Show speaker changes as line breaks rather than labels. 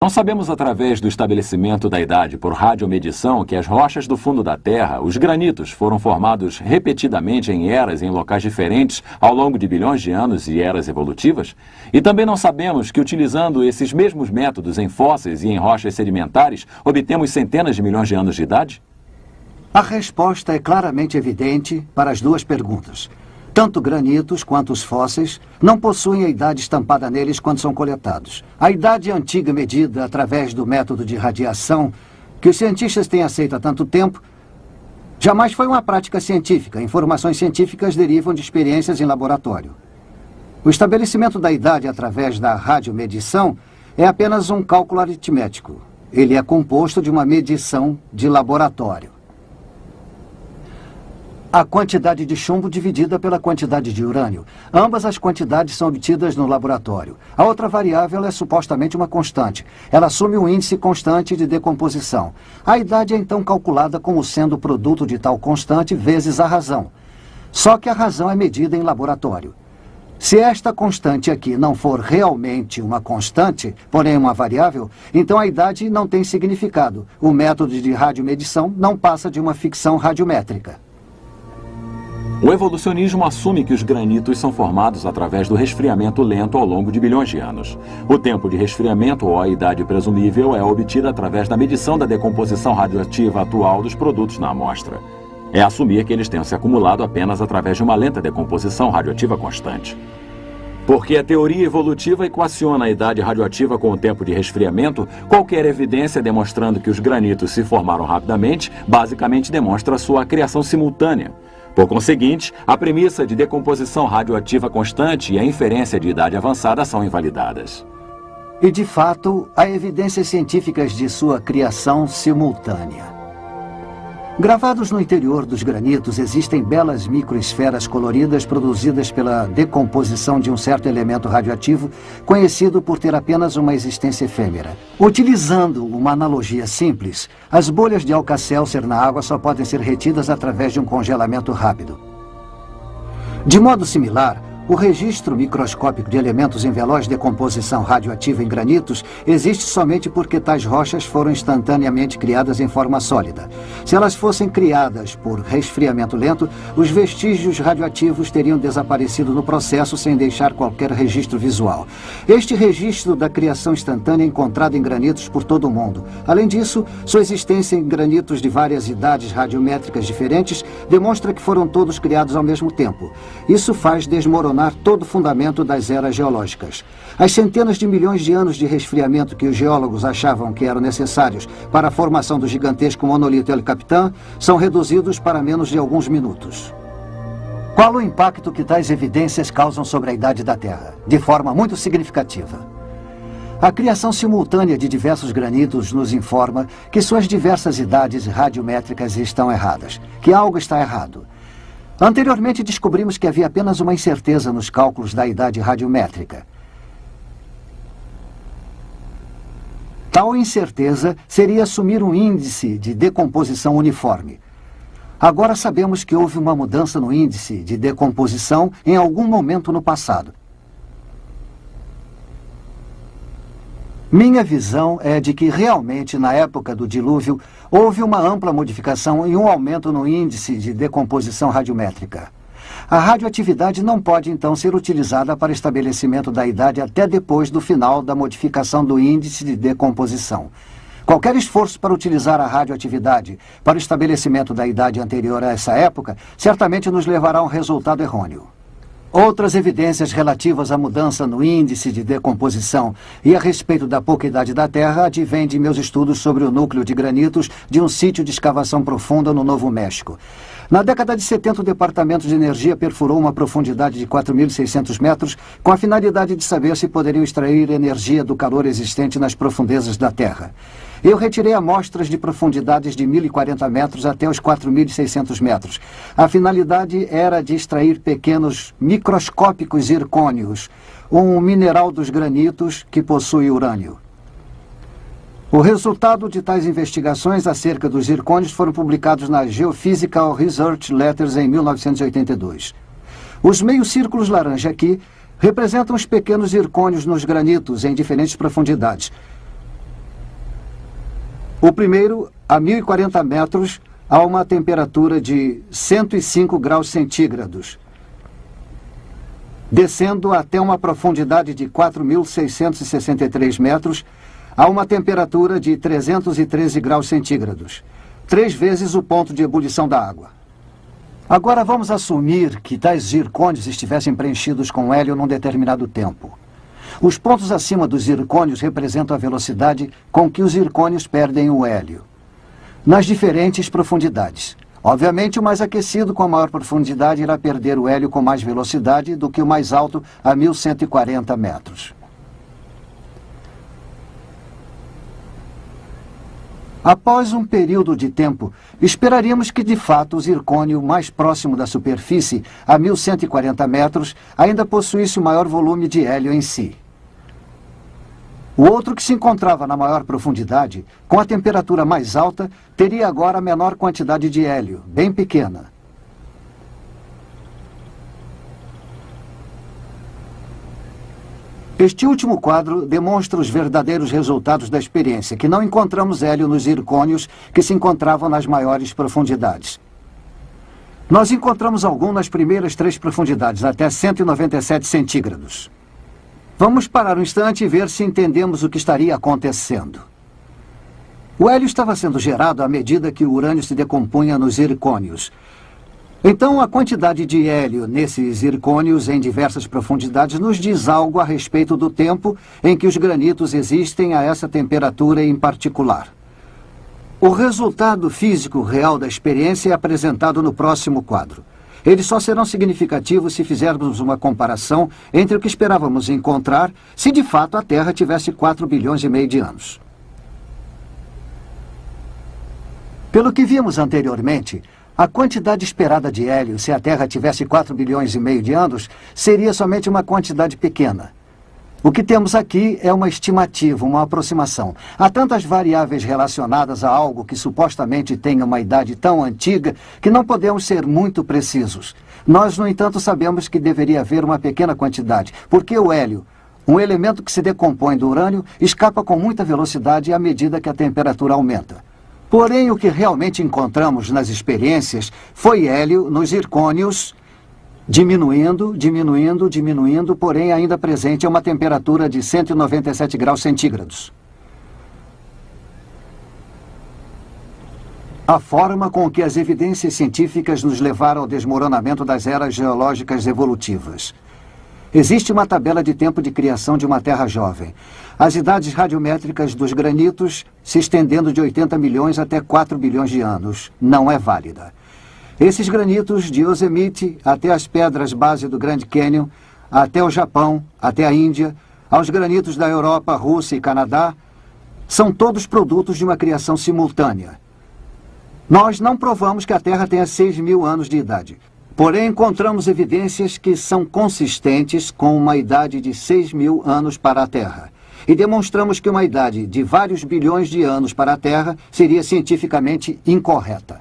Não sabemos através do estabelecimento da idade por radiomedição que as rochas do fundo da Terra, os granitos, foram formados repetidamente em eras em locais diferentes ao longo de bilhões de anos e eras evolutivas? E também não sabemos que, utilizando esses mesmos métodos em fósseis e em rochas sedimentares, obtemos centenas de milhões de anos de idade?
A resposta é claramente evidente para as duas perguntas. Tanto granitos quanto os fósseis não possuem a idade estampada neles quando são coletados. A idade antiga medida através do método de radiação, que os cientistas têm aceito há tanto tempo, jamais foi uma prática científica. Informações científicas derivam de experiências em laboratório. O estabelecimento da idade através da radiomedição é apenas um cálculo aritmético. Ele é composto de uma medição de laboratório. A quantidade de chumbo dividida pela quantidade de urânio. Ambas as quantidades são obtidas no laboratório. A outra variável é supostamente uma constante. Ela assume um índice constante de decomposição. A idade é então calculada como sendo o produto de tal constante vezes a razão. Só que a razão é medida em laboratório. Se esta constante aqui não for realmente uma constante, porém uma variável, então a idade não tem significado. O método de radiomedição não passa de uma ficção radiométrica.
O evolucionismo assume que os granitos são formados através do resfriamento lento ao longo de bilhões de anos. O tempo de resfriamento ou a idade presumível é obtida através da medição da decomposição radioativa atual dos produtos na amostra. É assumir que eles tenham se acumulado apenas através de uma lenta decomposição radioativa constante. Porque a teoria evolutiva equaciona a idade radioativa com o tempo de resfriamento, qualquer evidência demonstrando que os granitos se formaram rapidamente, basicamente demonstra sua criação simultânea. Por conseguinte, a premissa de decomposição radioativa constante e a inferência de idade avançada são invalidadas.
E, de fato, há evidências científicas de sua criação simultânea. Gravados no interior dos granitos existem belas microesferas coloridas produzidas pela decomposição de um certo elemento radioativo conhecido por ter apenas uma existência efêmera. Utilizando uma analogia simples, as bolhas de Alka-Seltzer na água só podem ser retidas através de um congelamento rápido. De modo similar, o registro microscópico de elementos em veloz decomposição radioativa em granitos existe somente porque tais rochas foram instantaneamente criadas em forma sólida. Se elas fossem criadas por resfriamento lento, os vestígios radioativos teriam desaparecido no processo sem deixar qualquer registro visual. Este registro da criação instantânea é encontrado em granitos por todo o mundo. Além disso, sua existência em granitos de várias idades radiométricas diferentes demonstra que foram todos criados ao mesmo tempo. Isso faz desmoronar todo o fundamento das eras geológicas. As centenas de milhões de anos de resfriamento que os geólogos achavam que eram necessários para a formação do gigantesco monolito El Capitan são reduzidos para menos de alguns minutos. Qual o impacto que tais evidências causam sobre a idade da Terra? De forma muito significativa. A criação simultânea de diversos granitos nos informa que suas diversas idades radiométricas estão erradas, que algo está errado. Anteriormente descobrimos que havia apenas uma incerteza nos cálculos da idade radiométrica. Tal incerteza seria assumir um índice de decomposição uniforme. Agora sabemos que houve uma mudança no índice de decomposição em algum momento no passado. Minha visão é de que realmente, na época do dilúvio, houve uma ampla modificação e um aumento no índice de decomposição radiométrica. A radioatividade não pode, então, ser utilizada para estabelecimento da idade até depois do final da modificação do índice de decomposição. Qualquer esforço para utilizar a radioatividade para o estabelecimento da idade anterior a essa época certamente nos levará a um resultado errôneo. Outras evidências relativas à mudança no índice de decomposição e a respeito da pouca idade da Terra advêm de meus estudos sobre o núcleo de granitos de um sítio de escavação profunda no Novo México. Na década de 70, o Departamento de Energia perfurou uma profundidade de 4.600 metros com a finalidade de saber se poderiam extrair energia do calor existente nas profundezas da Terra. Eu retirei amostras de profundidades de 1.040 metros até os 4.600 metros. A finalidade era de extrair pequenos microscópicos zircônios, um mineral dos granitos que possui urânio. O resultado de tais investigações acerca dos zircônios foram publicados na Geophysical Research Letters em 1982. Os meios círculos laranja aqui representam os pequenos zircônios nos granitos em diferentes profundidades. O primeiro, a 1040 metros, a uma temperatura de 105 graus centígrados, descendo até uma profundidade de 4.663 metros, a uma temperatura de 313 graus centígrados, 3 vezes o ponto de ebulição da água. Agora vamos assumir que tais zircônios estivessem preenchidos com hélio num determinado tempo. Os pontos acima dos zircônios representam a velocidade com que os zircônios perdem o hélio, nas diferentes profundidades. Obviamente, o mais aquecido com a maior profundidade irá perder o hélio com mais velocidade do que o mais alto a 1140 metros. Após um período de tempo, esperaríamos que de fato o zircônio mais próximo da superfície, a 1140 metros, ainda possuísse o maior volume de hélio em si. O outro, que se encontrava na maior profundidade, com a temperatura mais alta, teria agora a menor quantidade de hélio, bem pequena. Este último quadro demonstra os verdadeiros resultados da experiência, que não encontramos hélio nos zircônios que se encontravam nas maiores profundidades. Nós encontramos algum nas primeiras 3 profundidades, até 197 centígrados. Vamos parar um instante e ver se entendemos o que estaria acontecendo. O hélio estava sendo gerado à medida que o urânio se decompunha nos zircônios. Então, a quantidade de hélio nesses zircônios em diversas profundidades nos diz algo a respeito do tempo em que os granitos existem a essa temperatura em particular. O resultado físico real da experiência é apresentado no próximo quadro. Eles só serão significativos se fizermos uma comparação entre o que esperávamos encontrar se de fato a Terra tivesse 4 bilhões e meio de anos. Pelo que vimos anteriormente, a quantidade esperada de hélio, se a Terra tivesse 4 bilhões e meio de anos, seria somente uma quantidade pequena. O que temos aqui é uma estimativa, uma aproximação. Há tantas variáveis relacionadas a algo que supostamente tenha uma idade tão antiga que não podemos ser muito precisos. Nós, no entanto, sabemos que deveria haver uma pequena quantidade, porque o hélio, um elemento que se decompõe do urânio, escapa com muita velocidade à medida que a temperatura aumenta. Porém, o que realmente encontramos nas experiências foi hélio nos zircônios diminuindo, porém ainda presente a uma temperatura de 197 graus centígrados. A forma com que as evidências científicas nos levaram ao desmoronamento das eras geológicas evolutivas. Existe uma tabela de tempo de criação de uma Terra jovem. As idades radiométricas dos granitos se estendendo de 80 milhões até 4 bilhões de anos. Não é válida. Esses granitos de Yosemite até as pedras base do Grand Canyon, até o Japão, até a Índia, aos granitos da Europa, Rússia e Canadá, são todos produtos de uma criação simultânea. Nós não provamos que a Terra tenha 6.000 anos de idade. Porém, encontramos evidências que são consistentes com uma idade de 6.000 anos para a Terra. E demonstramos que uma idade de vários bilhões de anos para a Terra seria cientificamente incorreta.